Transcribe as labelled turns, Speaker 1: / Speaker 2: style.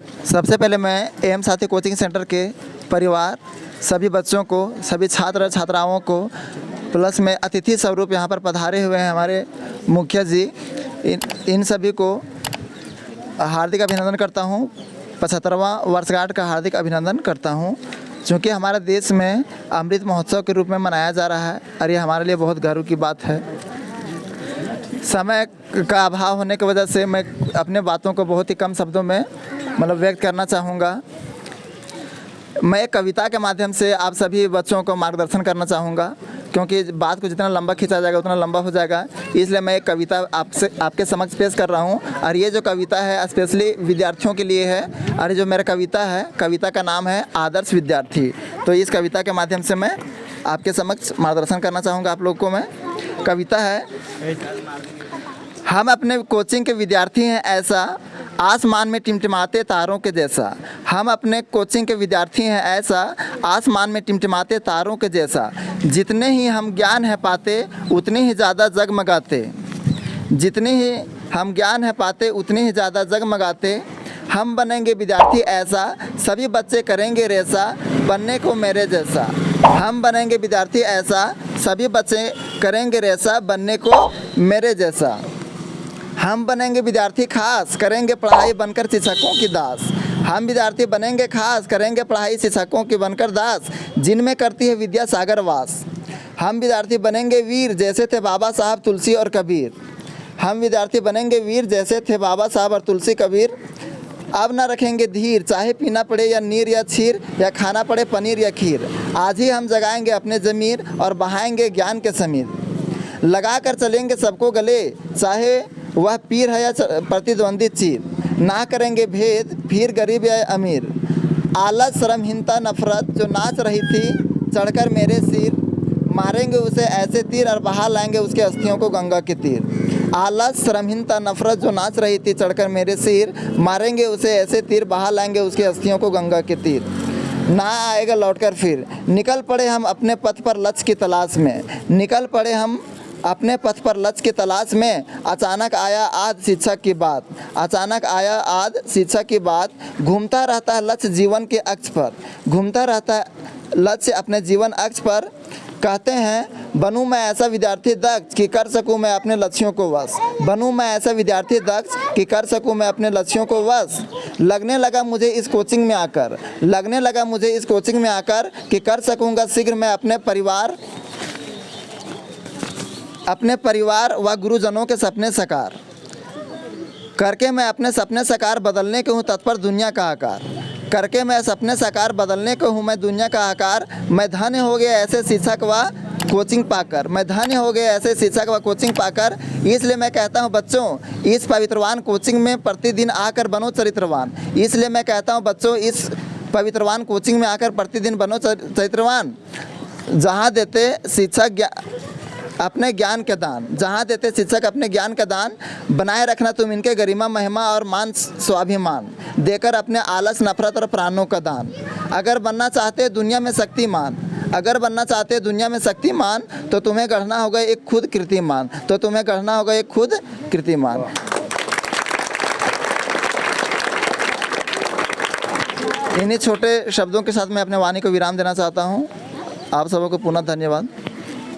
Speaker 1: सबसे पहले मैं एम साथी कोचिंग सेंटर के परिवार, सभी बच्चों को, सभी छात्र छात्राओं को, प्लस में अतिथि स्वरूप यहाँ पर पधारे हुए हैं हमारे मुखिया जी, इन सभी को हार्दिक अभिनंदन करता हूँ। 75वां वर्षगांठ का हार्दिक अभिनंदन करता हूँ, क्योंकि हमारे देश में अमृत महोत्सव के रूप में मनाया जा रहा है और ये हमारे लिए बहुत गर्व की बात है। समय का अभाव होने की वजह से मैं अपने बातों को बहुत ही कम शब्दों में व्यक्त करना चाहूँगा। मैं एक कविता के माध्यम से आप सभी बच्चों को मार्गदर्शन करना चाहूँगा, क्योंकि बात को जितना लंबा खींचा जाएगा उतना लंबा हो जाएगा, इसलिए मैं एक कविता आपके समक्ष पेश कर रहा हूँ। और ये जो कविता है स्पेशली विद्यार्थियों के लिए है, और जो मेरा कविता है, कविता का नाम है आदर्श विद्यार्थी। तो इस कविता के माध्यम से मैं आपके समक्ष मार्गदर्शन करना चाहूँगा आप लोग को। मैं कविता है, हम अपने कोचिंग के विद्यार्थी हैं ऐसा, आसमान में टिमटिमाते तारों के जैसा। हम अपने कोचिंग के विद्यार्थी हैं ऐसा, आसमान में टिमटिमाते तारों के जैसा। जितने ही हम ज्ञान है पाते उतने ही ज़्यादा जगमगाते। जितने ही हम ज्ञान है पाते उतने ही ज़्यादा जगमगाते। हम बनेंगे विद्यार्थी ऐसा, सभी बच्चे करेंगे रेसा, बनने को मेरे जैसा। हम बनेंगे विद्यार्थी ऐसा, सभी बच्चे करेंगे रेसा, बनने को मेरे जैसा। हम बनेंगे विद्यार्थी खास, करेंगे पढ़ाई बनकर शिक्षकों की दास। हम विद्यार्थी बनेंगे खास, करेंगे पढ़ाई शिक्षकों की बनकर दास, जिनमें करती है विद्या सागर वास। हम विद्यार्थी बनेंगे वीर, जैसे थे बाबा साहब तुलसी और कबीर। हम विद्यार्थी बनेंगे वीर, जैसे थे बाबा साहब और तुलसी कबीर। अब ना रखेंगे धीर, चाहे पीना पड़े या नीर या क्षीर, या खाना पड़े पनीर या खीर। आज ही हम जगाएंगे अपने ज़मीर और बहाएंगे ज्ञान के समीर। लगा कर चलेंगे सबको गले, चाहे वह पीर है या प्रतिद्वंदी चीर। ना करेंगे भेद, फिर गरीब या अमीर। आलस शर्महीनता नफरत जो नाच रही थी चढ़कर मेरे सिर, मारेंगे उसे ऐसे तीर और बहा लाएंगे उसके अस्थियों को गंगा के तीर। आलस शर्महीनता नफरत जो नाच रही थी चढ़कर मेरे सिर, मारेंगे उसे ऐसे तीर, बहा लाएंगे उसके अस्थियों को गंगा के तीर। ना आएगा लौटकर फिर, निकल पड़े हम अपने पथ पर लक्ष्य की तलाश में। निकल पड़े हम अपने पथ पर लक्ष्य की तलाश में। अचानक आया आद शिक्षा की बात, अचानक आया आद शिक्षा की बात। घूमता रहता है लक्ष्य जीवन के अक्ष पर, घूमता रहता है लक्ष्य अपने जीवन अक्ष पर। कहते हैं बनूं मैं ऐसा विद्यार्थी दक्ष कि कर सकूं मैं अपने लक्ष्यों को वश। बनूं मैं ऐसा विद्यार्थी दक्ष कि कर सकूं मैं अपने लक्ष्यों को वश। लगने लगा मुझे इस कोचिंग में आकर, लगने लगा मुझे इस कोचिंग में आकर कि कर सकूंगा शीघ्र मैं अपने परिवार व गुरुजनों के सपने साकार। करके मैं अपने सपने साकार, बदलने के हूँ तत्पर दुनिया का आकार। करके मैं सपने साकार, बदलने को हूँ मैं दुनिया का आकार। मैं धन्य हो गया ऐसे शिक्षक व कोचिंग पाकर, मैं धन्य हो गया ऐसे शिक्षक व कोचिंग पाकर। इसलिए मैं कहता हूँ बच्चों, इस पवित्रवान कोचिंग में प्रतिदिन आकर बनो चरित्रवान। इसलिए मैं कहता हूँ बच्चों, इस पवित्रवान कोचिंग में आकर प्रतिदिन बनो चरित्रवान। जहाँ देते शिक्षक अपने ज्ञान का दान, जहाँ देते शिक्षक अपने ज्ञान का दान। बनाए रखना तुम इनके गरिमा महिमा और मान स्वाभिमान, देकर अपने आलस नफरत और प्राणों का दान। अगर बनना चाहते दुनिया में शक्तिमान, अगर बनना चाहते दुनिया में शक्तिमान, तो तुम्हें गढ़ना होगा एक खुद कीर्तिमान, तो तुम्हें गढ़ना होगा एक खुद कीर्तिमान। इन्हीं छोटे शब्दों के साथ मैं अपने वाणी को विराम देना चाहता हूँ। आप सबों को पुनः धन्यवाद।